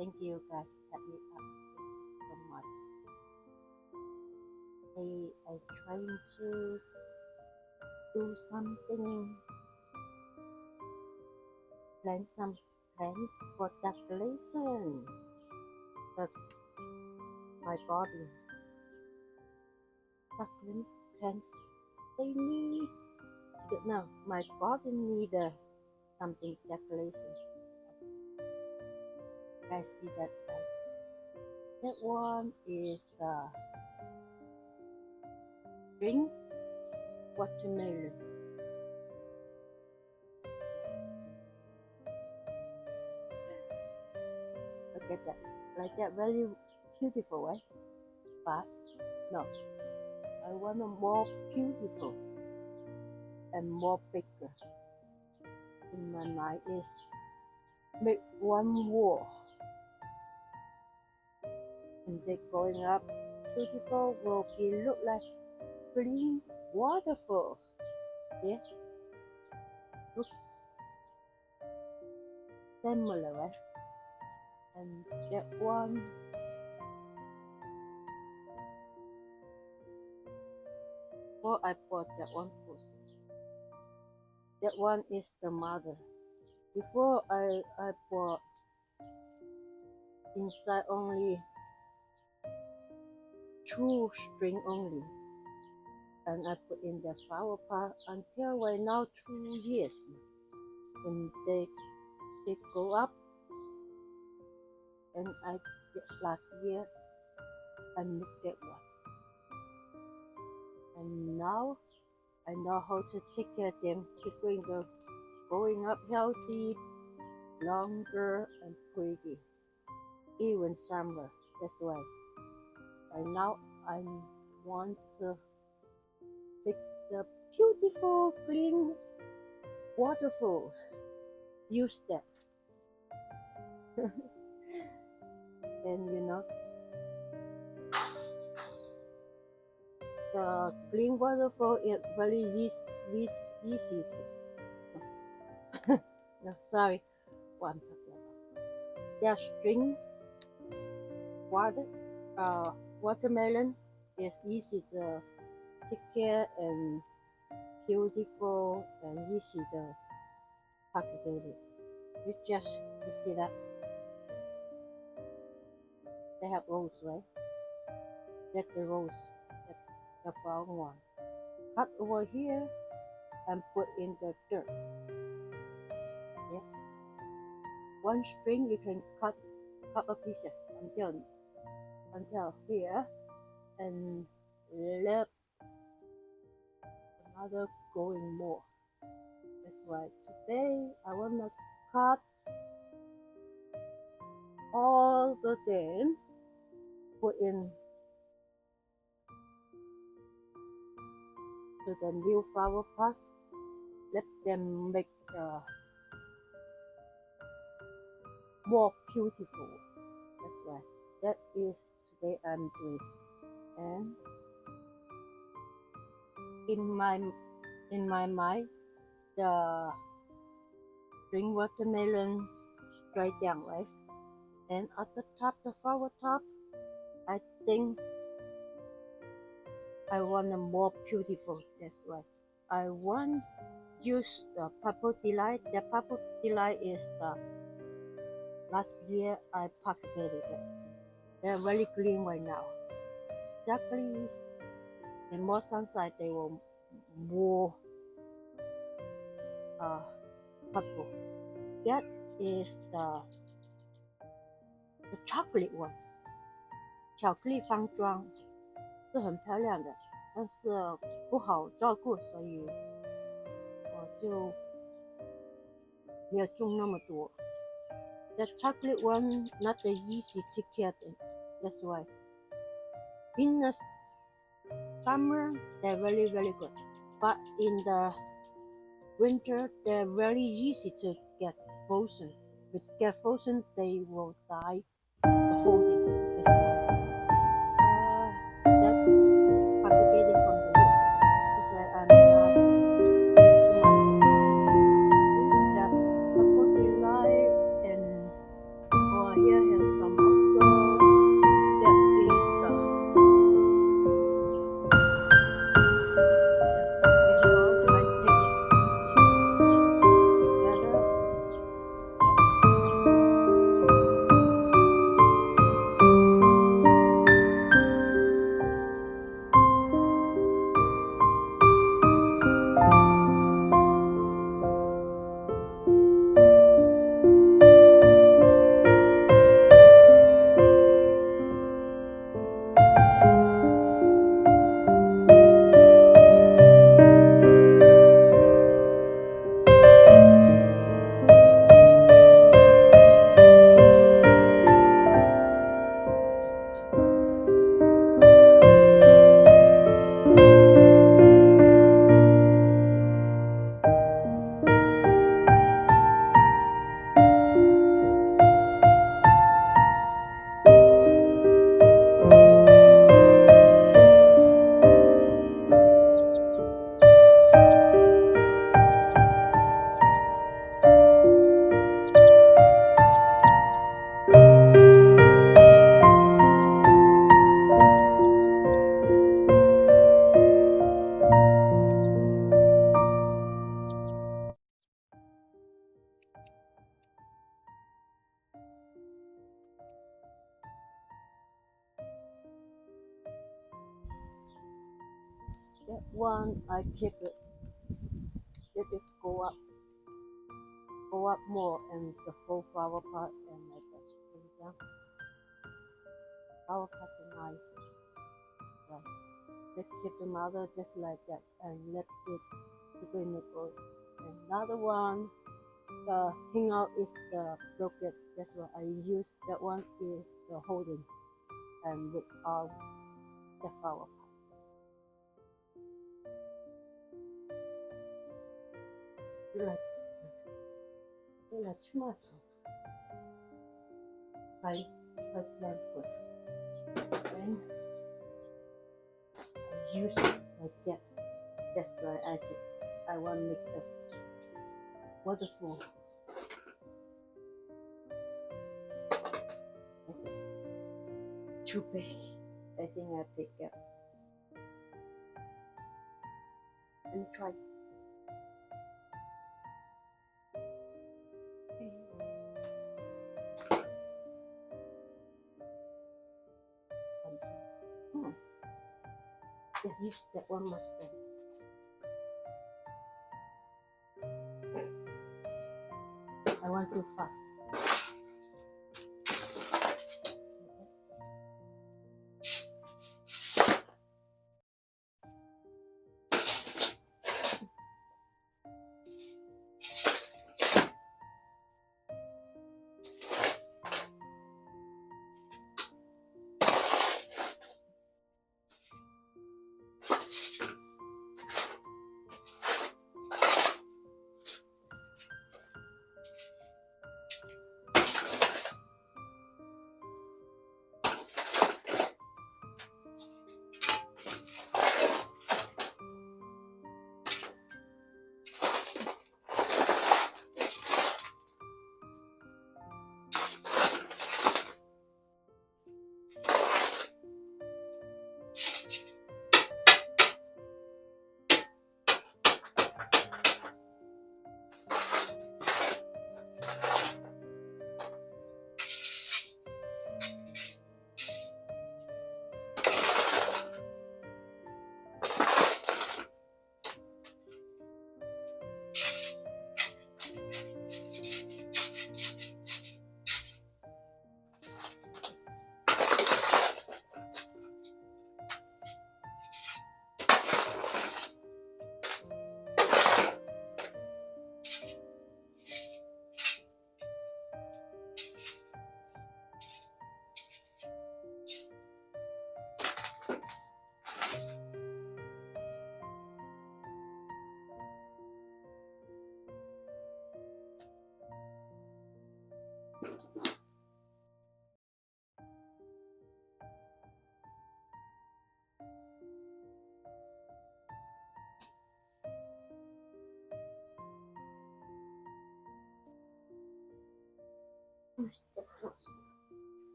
Thank you guys. Help me up so much. I trying to do something, plant some plant for decoration. But my body, succulent plants, they need. No, my body need something decoration. Guys, see that, guys? That one is the string watermelon. Look at that, like that, very beautiful, right? But no, I want a more beautiful and more bigger. In my mind is make one wall, and they going up beautiful will be look like green waterfall. Yes, looks similar, right? And that one, well, I bought that one first. That one is the mother. Before I bought inside only 2 string only, and I put in the flower pot until right now 2 years, and they go up, and I last year I made that one, and now I know how to take care of them, keeping the going up healthy, longer and pretty, even summer. That's why right now I want to make the beautiful green waterfall. Use that. And you know, the green waterfall is very easy to. No, sorry, what I'm talking about. Their string watermelon is easy to take care and beautiful and easy to package it. You see that they have rose, right? That's the rose, that's the brown one. Cut over here and put in the dirt. Yeah. One string you can cut couple pieces until here, and let another going more. That's why today I wanna cut all the them, put in to the new flower pot. Let them make more beautiful. That's why that is today I'm doing. And in my mind, the string watermelon straight down, right? And at the top, the flower top, I think I want a more beautiful. That's why I want use the purple delight. The purple delight is the last year I packaged it. They're very green right now. Exactly, and more sunlight they will more purple. That is the chocolate one. 巧克力方装是很漂亮的，但是不好照顾，所以我就没有种那么多。The chocolate one not that easy to care. That's why in the summer they're very good, but in the winter they're very easy to get frozen. With get frozen they will die the whole day. That's why that propagated from the root. That's why I'm not too much use that purple delight and over here have That one I keep it. Let it go up more, and the full flower pot, and I just bring down. Flower pot is nice. Right. Just keep the mother just like that, and let it between the both. Another one, the hangout is the broken. That's what I use. That one is the holding, and without the flower pot. Like tomato. I plant first. Then I use it like that. That's why I said I want to make a waterfall. Okay. Too big. I think I pick up. Let me try. Yeah, use that one much better. I want to fast.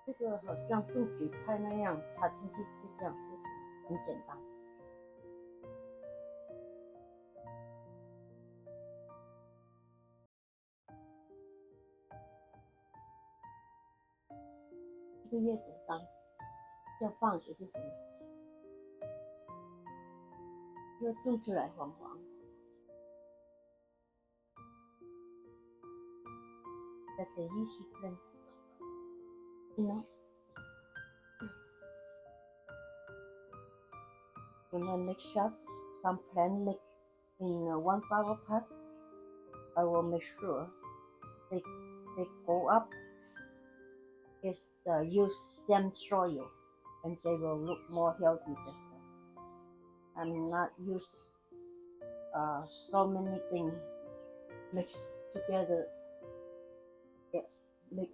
这个好像炖韭菜那样，插进去就这样，就是很简单。这个越简单，这样放就是什么？越炖出来黄黄。That the easy blend, you know. When I make shots, some plant make in 1 flower pot, I will make sure they go up. Is use stem soil, and they will look more healthy. Just I'm not use so many things mixed together. Get make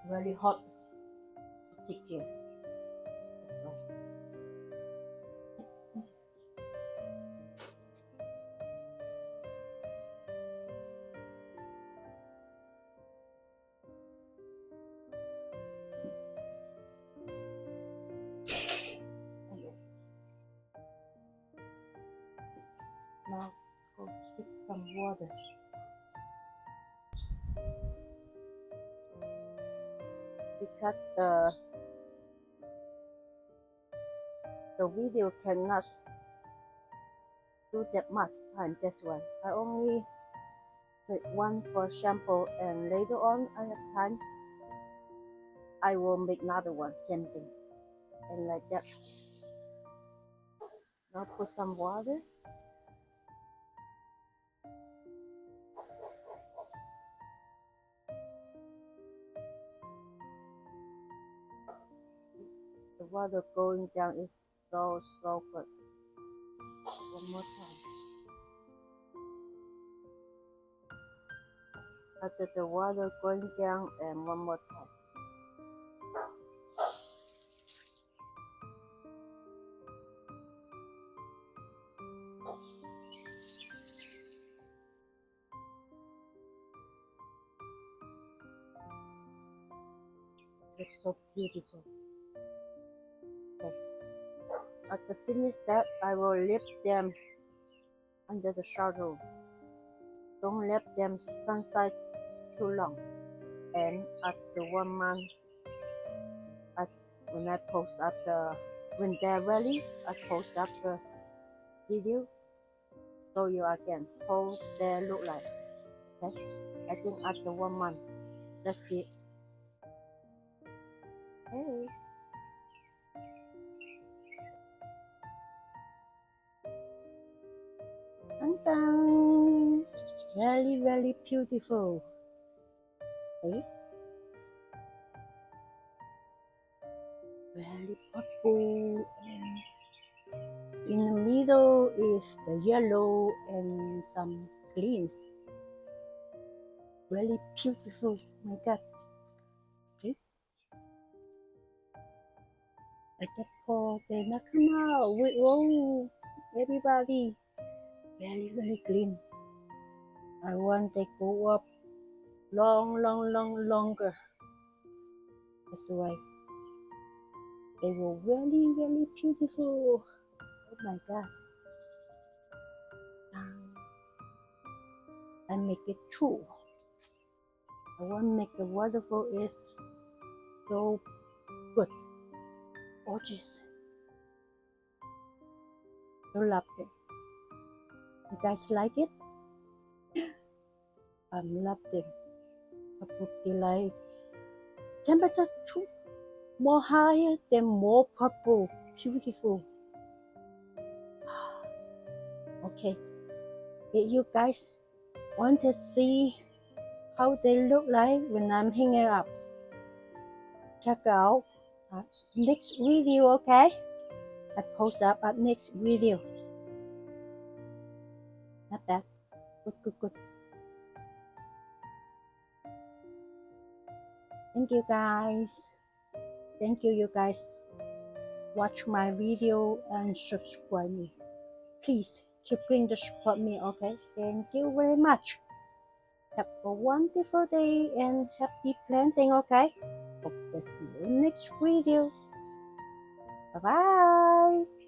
very hot chicken. That's right. Now go stick some water. Because the video cannot do that much time. That's why I only make one for sample, and later on I have time, I will make another one, same thing, and like that. Now put some water. The water going down is so good. One more time. After the water going down, and one more time. Looks so beautiful. Okay. After finish that, I will leave them under the shadow. Don't let them sunshine too long. And after 1 month, when I post up when they're ready, I post up the video, so you again how they look like. Okay? I think after 1 month, that's it. Hey. Dun-dun. Very beautiful. Okay? Very purple, and in the middle is the yellow and some greens. Really beautiful. My God. Okay. I just pour the nakama. Whoa, everybody. Very green. I want they go up longer. That's why they were very beautiful. Oh my God. I make it true. I want to make the waterfall is so good. Gorgeous. So love it. You guys like it? I love them. I put the light. Temperature more higher than more purple. Beautiful. Okay, if you guys want to see how they look like when I'm hanging up, check out next video, okay? I post up at next video. Not bad. Good. Thank you guys. Thank you guys. Watch my video and subscribe me. Please keep going to support me, okay? Thank you very much. Have a wonderful day and happy planting, okay? Hope to see you next video. Bye bye.